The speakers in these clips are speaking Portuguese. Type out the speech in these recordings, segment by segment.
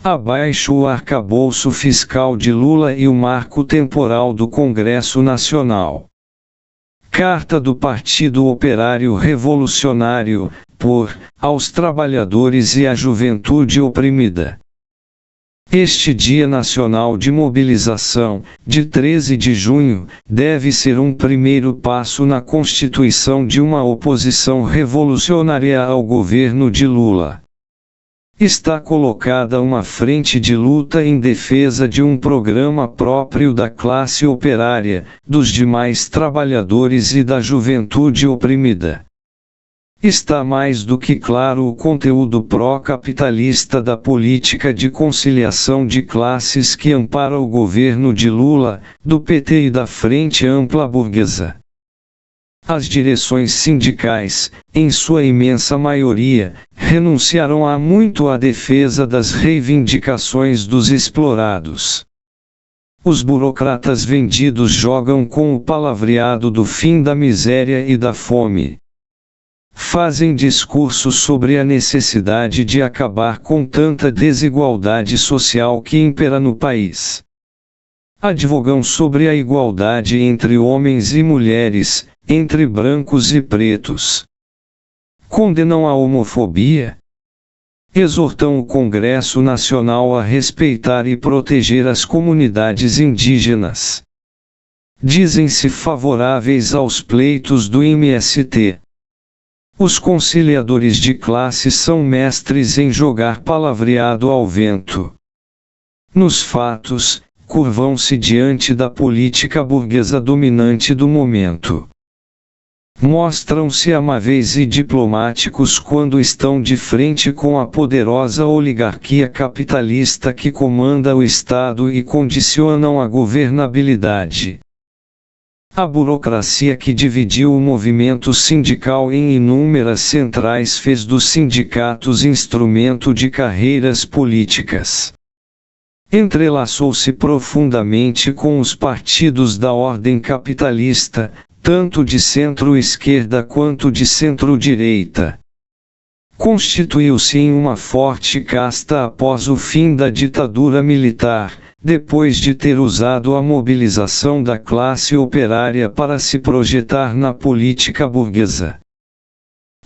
Abaixo o arcabouço fiscal de Lula e o marco temporal do Congresso Nacional. Carta do Partido Operário Revolucionário, aos trabalhadores e à juventude oprimida. Este Dia Nacional de Mobilização, de 13 de junho, deve ser um primeiro passo na constituição de uma oposição revolucionária ao governo de Lula. Está colocada uma frente de luta em defesa de um programa próprio da classe operária, dos demais trabalhadores e da juventude oprimida. Está mais do que claro o conteúdo pró-capitalista da política de conciliação de classes que ampara o governo de Lula, do PT e da Frente Ampla Burguesa. As direções sindicais, em sua imensa maioria, renunciaram há muito à defesa das reivindicações dos explorados. Os burocratas vendidos jogam com o palavreado do fim da miséria e da fome. Fazem discursos sobre a necessidade de acabar com tanta desigualdade social que impera no país. Advogam sobre a igualdade entre homens e mulheres, entre brancos e pretos. Condenam a homofobia. Exortam o Congresso Nacional a respeitar e proteger as comunidades indígenas. Dizem-se favoráveis aos pleitos do MST. Os conciliadores de classe são mestres em jogar palavreado ao vento. Nos fatos, curvam-se diante da política burguesa dominante do momento. Mostram-se amáveis e diplomáticos quando estão de frente com a poderosa oligarquia capitalista que comanda o Estado e condicionam a governabilidade. A burocracia que dividiu o movimento sindical em inúmeras centrais fez dos sindicatos instrumento de carreiras políticas. Entrelaçou-se profundamente com os partidos da ordem capitalista, tanto de centro-esquerda quanto de centro-direita. Constituiu-se em uma forte casta após o fim da ditadura militar, depois de ter usado a mobilização da classe operária para se projetar na política burguesa.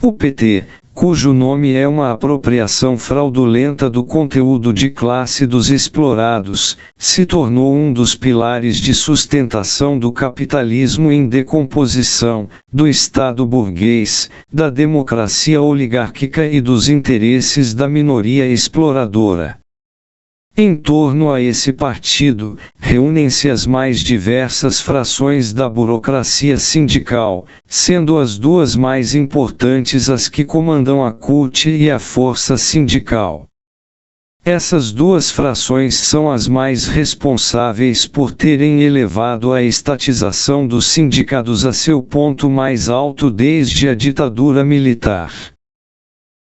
O PT, cujo nome é uma apropriação fraudulenta do conteúdo de classe dos explorados, se tornou um dos pilares de sustentação do capitalismo em decomposição, do Estado burguês, da democracia oligárquica e dos interesses da minoria exploradora. Em torno a esse partido, reúnem-se as mais diversas frações da burocracia sindical, sendo as duas mais importantes as que comandam a CUT e a Força Sindical. Essas duas frações são as mais responsáveis por terem elevado a estatização dos sindicatos a seu ponto mais alto desde a ditadura militar.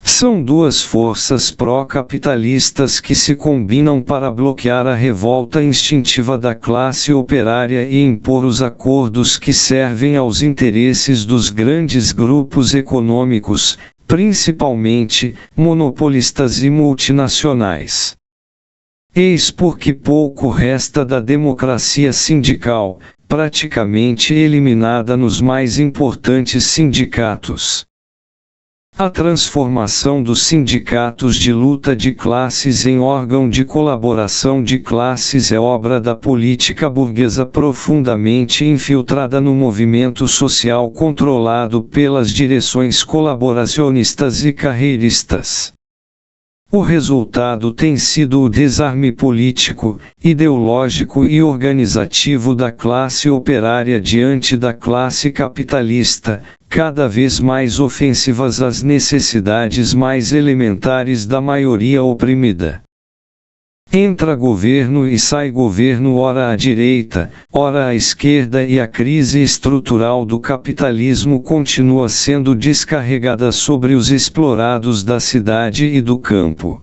São duas forças pró-capitalistas que se combinam para bloquear a revolta instintiva da classe operária e impor os acordos que servem aos interesses dos grandes grupos econômicos, principalmente, monopolistas e multinacionais. Eis porque pouco resta da democracia sindical, praticamente eliminada nos mais importantes sindicatos. A transformação dos sindicatos de luta de classes em órgão de colaboração de classes é obra da política burguesa profundamente infiltrada no movimento social controlado pelas direções colaboracionistas e carreiristas. O resultado tem sido o desarme político, ideológico e organizativo da classe operária diante da classe capitalista, cada vez mais ofensivas às necessidades mais elementares da maioria oprimida. Entra governo e sai governo ora à direita, ora à esquerda e a crise estrutural do capitalismo continua sendo descarregada sobre os explorados da cidade e do campo.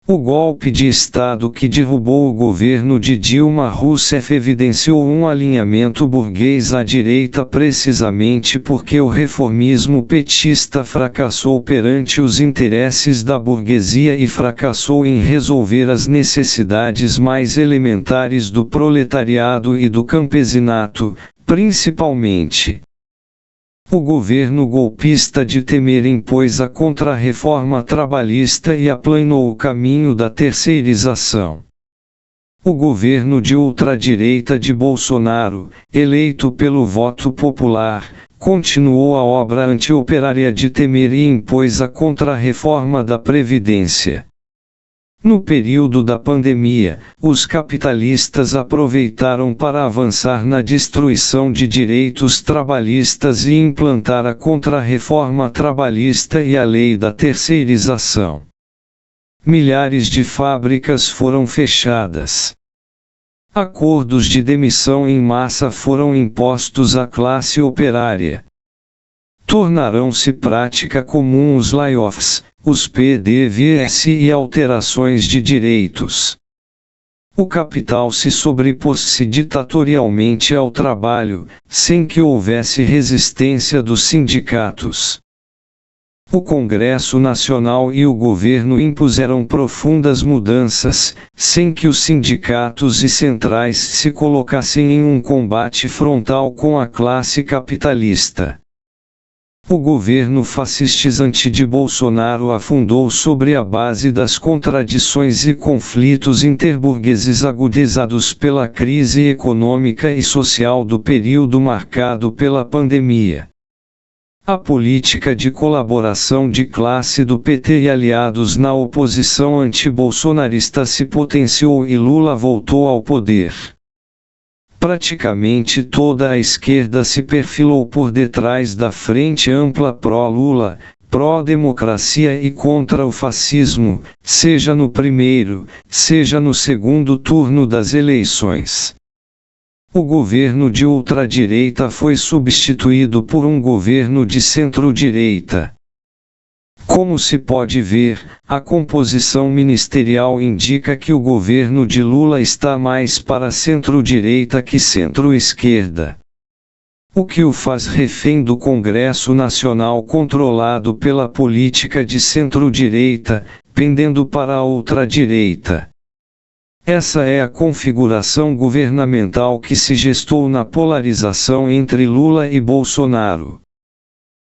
O golpe de Estado que derrubou o governo de Dilma Rousseff evidenciou um alinhamento burguês à direita precisamente porque o reformismo petista fracassou perante os interesses da burguesia e fracassou em resolver as necessidades mais elementares do proletariado e do campesinato, principalmente. O governo golpista de Temer impôs a contra-reforma trabalhista e aplanou o caminho da terceirização. O governo de ultradireita de Bolsonaro, eleito pelo voto popular, continuou a obra antioperária de Temer e impôs a contra-reforma da Previdência. No período da pandemia, os capitalistas aproveitaram para avançar na destruição de direitos trabalhistas e implantar a contra-reforma trabalhista e a lei da terceirização. Milhares de fábricas foram fechadas. Acordos de demissão em massa foram impostos à classe operária. Tornarão-se prática comum os layoffs, os PDVSA e alterações de direitos. O capital se sobrepôs-se ditatorialmente ao trabalho, sem que houvesse resistência dos sindicatos. O Congresso Nacional e o governo impuseram profundas mudanças, sem que os sindicatos e centrais se colocassem em um combate frontal com a classe capitalista. O governo fascistizante de Bolsonaro afundou sobre a base das contradições e conflitos interburgueses agudizados pela crise econômica e social do período marcado pela pandemia. A política de colaboração de classe do PT e aliados na oposição antibolsonarista se potenciou e Lula voltou ao poder. Praticamente toda a esquerda se perfilou por detrás da Frente Ampla pró-Lula, pró-democracia e contra o fascismo, seja no primeiro, seja no segundo turno das eleições. O governo de ultradireita foi substituído por um governo de centro-direita. Como se pode ver, a composição ministerial indica que o governo de Lula está mais para centro-direita que centro-esquerda. O que o faz refém do Congresso Nacional controlado pela política de centro-direita, pendendo para a ultradireita. Essa é a configuração governamental que se gestou na polarização entre Lula e Bolsonaro.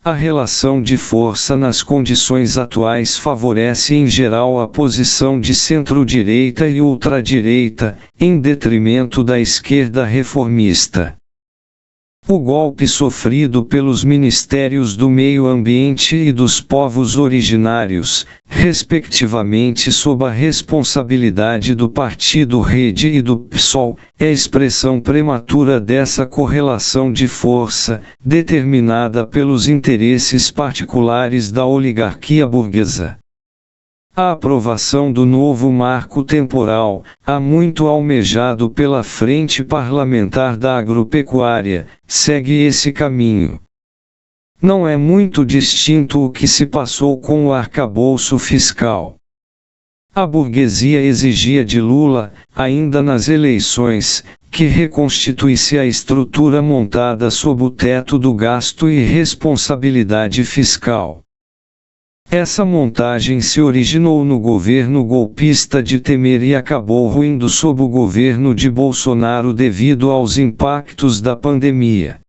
A relação de força nas condições atuais favorece em geral a posição de centro-direita e ultradireita, em detrimento da esquerda reformista. O golpe sofrido pelos Ministérios do Meio Ambiente e dos Povos Originários, respectivamente sob a responsabilidade do Partido Rede e do PSOL, é expressão prematura dessa correlação de força, determinada pelos interesses particulares da oligarquia burguesa. A aprovação do novo marco temporal, há muito almejado pela Frente Parlamentar da Agropecuária, segue esse caminho. Não é muito distinto o que se passou com o arcabouço fiscal. A burguesia exigia de Lula, ainda nas eleições, que reconstituísse a estrutura montada sob o teto do gasto e responsabilidade fiscal. Essa montagem se originou no governo golpista de Temer e acabou ruindo sob o governo de Bolsonaro devido aos impactos da pandemia.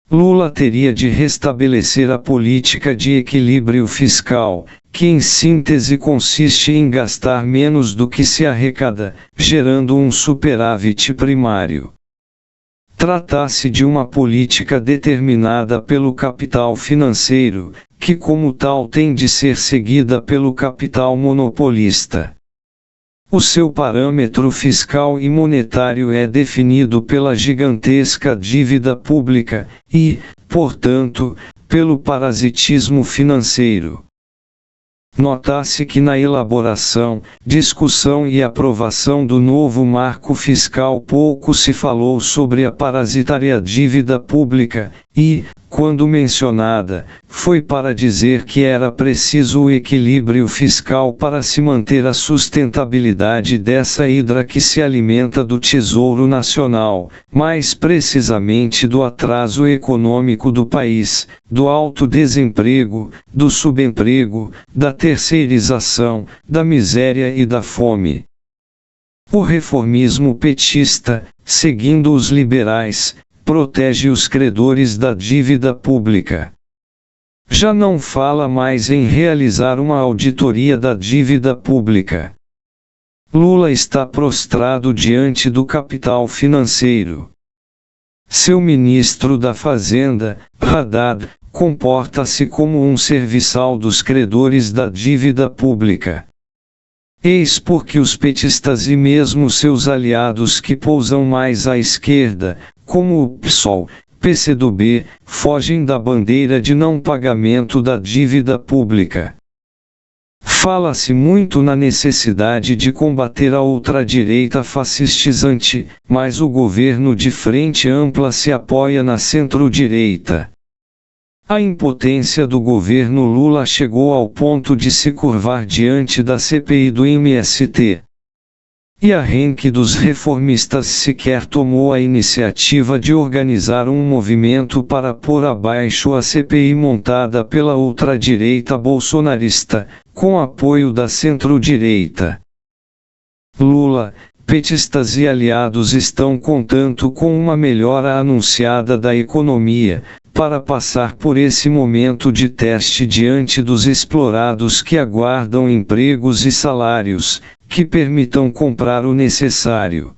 Lula teria de restabelecer a política de equilíbrio fiscal, que em síntese consiste em gastar menos do que se arrecada, gerando um superávit primário. Trata-se de uma política determinada pelo capital financeiro, que como tal tem de ser seguida pelo capital monopolista. O seu parâmetro fiscal e monetário é definido pela gigantesca dívida pública e, portanto, pelo parasitismo financeiro. Nota-se que na elaboração, discussão e aprovação do novo marco fiscal pouco se falou sobre a parasitária dívida pública, e, quando mencionada, foi para dizer que era preciso o equilíbrio fiscal para se manter a sustentabilidade dessa hidra que se alimenta do Tesouro Nacional, mais precisamente do atraso econômico do país, do alto desemprego, do subemprego, da terceirização, da miséria e da fome. O reformismo petista, seguindo os liberais, protege os credores da dívida pública. Já não fala mais em realizar uma auditoria da dívida pública. Lula está prostrado diante do capital financeiro. Seu ministro da Fazenda, Haddad, comporta-se como um serviçal dos credores da dívida pública. Eis porque os petistas e mesmo seus aliados que pousam mais à esquerda, como o PSOL, PCdoB, fogem da bandeira de não pagamento da dívida pública. Fala-se muito na necessidade de combater a ultradireita fascistizante, mas o governo de frente ampla se apoia na centro-direita. A impotência do governo Lula chegou ao ponto de se curvar diante da CPI do MST. E a renque dos reformistas sequer tomou a iniciativa de organizar um movimento para pôr abaixo a CPI montada pela ultradireita bolsonarista, com apoio da centro-direita. Lula, petistas e aliados estão contando com uma melhora anunciada da economia, para passar por esse momento de teste diante dos explorados que aguardam empregos e salários, que permitam comprar o necessário.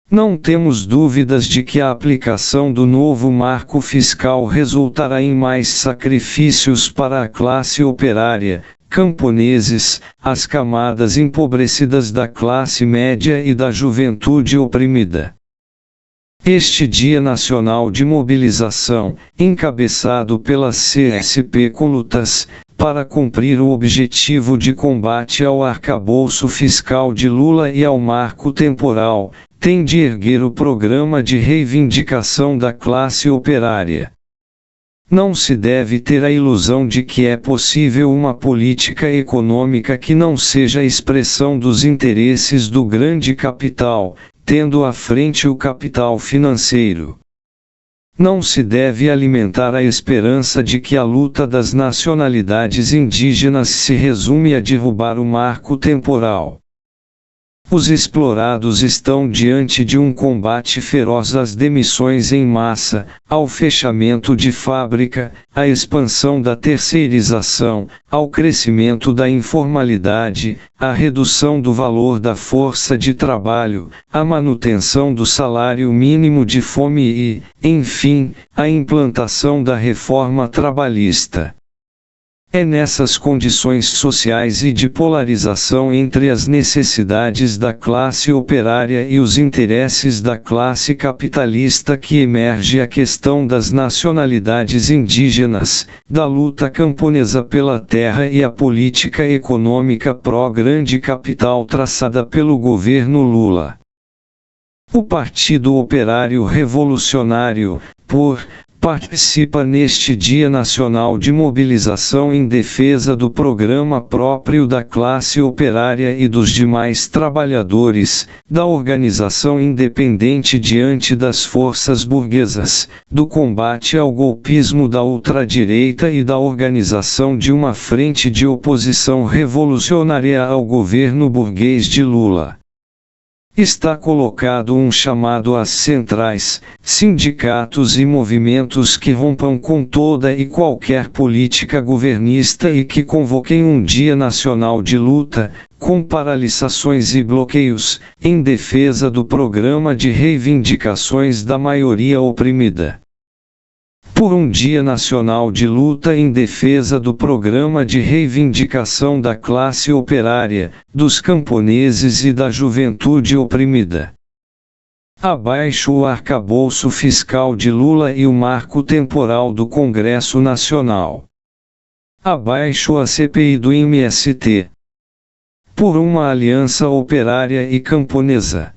Não temos dúvidas de que a aplicação do novo marco fiscal resultará em mais sacrifícios para a classe operária, camponeses, as camadas empobrecidas da classe média e da juventude oprimida. Este Dia Nacional de Mobilização, encabeçado pela CSP com lutas, para cumprir o objetivo de combate ao arcabouço fiscal de Lula e ao marco temporal, tem de erguer o programa de reivindicação da classe operária. Não se deve ter a ilusão de que é possível uma política econômica que não seja expressão dos interesses do grande capital, tendo à frente o capital financeiro. Não se deve alimentar a esperança de que a luta das nacionalidades indígenas se resume a derrubar o marco temporal. Os explorados estão diante de um combate feroz às demissões em massa, ao fechamento de fábrica, à expansão da terceirização, ao crescimento da informalidade, à redução do valor da força de trabalho, à manutenção do salário mínimo de fome e, enfim, à implantação da reforma trabalhista. É nessas condições sociais e de polarização entre as necessidades da classe operária e os interesses da classe capitalista que emerge a questão das nacionalidades indígenas, da luta camponesa pela terra e a política econômica pró-grande capital traçada pelo governo Lula. O Partido Operário Revolucionário, participa neste Dia Nacional de Mobilização em defesa do programa próprio da classe operária e dos demais trabalhadores, da organização independente diante das forças burguesas, do combate ao golpismo da ultradireita e da organização de uma frente de oposição revolucionária ao governo burguês de Lula. Está colocado um chamado às centrais, sindicatos e movimentos que rompam com toda e qualquer política governista e que convoquem um Dia Nacional de luta, com paralisações e bloqueios, em defesa do programa de reivindicações da maioria oprimida. Por um Dia Nacional de luta em defesa do programa de reivindicação da classe operária, dos camponeses e da juventude oprimida. Abaixo o arcabouço fiscal de Lula e o marco temporal do Congresso Nacional. Abaixo a CPI do MST. Por uma aliança operária e camponesa.